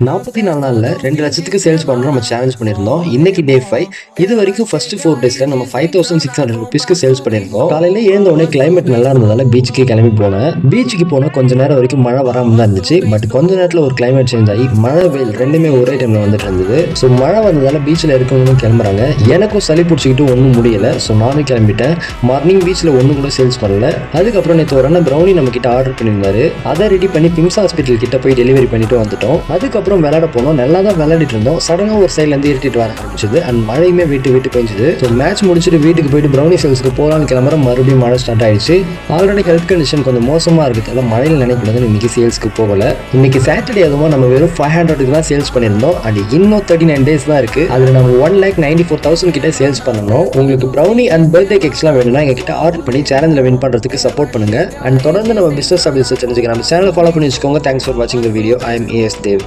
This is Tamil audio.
44 நாள்ல 2 லட்சத்துக்கு சேல்ஸ் பண்றோம் நம்ம சேலஞ்ச் பண்ணியிருந்தோம். இன்னைக்கு டே 5. இது வரைக்கும் ஃபர்ஸ்ட் 4 டேஸ்ல நம்ம 5600 ருபீஸ்க்கு சேல்ஸ் பண்ணியிருக்கோம். காலையில எழுந்த உடனே கிளைமேட் நல்லா இருந்ததால பீச்சுக்கு கிளம்பி போனேன். பீச்சுக்கு போன கொஞ்ச நேரம் வரைக்கும் மழை வராம தான் இருந்துச்சு. பட் கொஞ்ச நேரத்துல ஒரு கிளைமேட் சேஞ்ச் ஆகி மழை வெயில் ரெண்டுமே ஒரே டைம்ல வந்துட்டு இருந்தது. ஸோ மழை வந்ததால பீச்சில் இருக்கவங்களும் கிளம்புறாங்க. எனக்கும் சளி பிடிச்சிக்கிட்டு ஒன்றும் முடியல. ஸோ நானும் கிளம்பிட்டேன். மார்னிங் பீச்சில் ஒன்றும் கூட சேல்ஸ் பண்ணல. அதுக்கப்புறம் நேற்று ஒரு அண்ணன் ப்ரௌனி நம்ம கிட்ட ஆர்டர் பண்ணியிருந்தாரு. அதை ரெடி பண்ணி பிம்ஸ் ஹாஸ்பிட்டல் கிட்ட போய் டெலிவரி பண்ணிட்டு வந்துட்டோம். அதுக்கப்புறம் விளையாட போனோம். நல்லா தான் விளையாடிட்டு இருந்தோம். சடனாக ஒரு சைட்லேருந்து இருட்டிட்டு வர ஆரம்பிச்சது. அண்ட் மழையுமே விட்டு பெஞ்சுது. ஸோ மேட்ச் முடிச்சுட்டு வீட்டுக்கு போயிட்டு ப்ரௌனி சேல்ஸ்க்கு போகலான்னு கிளம்புற மறுபடியும் மழை ஸ்டார்ட் ஆயிடுச்சு. ஆல்ரெடி ஹெல்த் கண்டிஷன் கொஞ்சம் மோசமாக இருக்கிறதால மழையில் நினைக்கூடாதுன்னு இன்னைக்கு சேல்ஸ்க்கு போகல. இன்னைக்கு சாட்டர்டே அதுவும் நம்ம வெறும் 500க்கு தான் சேல்ஸ் பண்ணியிருந்தோம். அண்ட் இன்னும் 39 டேஸ் தான் இருக்கு. அதில் நம்ம 1,94,000 கிட்ட சேல்ஸ் பண்ணணும். உங்களுக்கு ப்ரௌனி அண்ட் பர்த்டே கேக்ஸ்லாம் வேணும்னா எங்ககிட்ட ஆர்டர் பண்ணி சேனலில் வின் பண்ணுறதுக்கு சப்போர்ட் பண்ணுங்க. அண்ட் தொடர்ந்து நம்ம பிஸ்னஸ் அப்டேட்ஸ் தெரிஞ்சுக்கலாம். நம்ம சேனலை ஃபாலோ பண்ணி வச்சுக்கோங்க. தேங்க்ஸ் ஃபார் வாட்சிங் the video. I am AS Dev.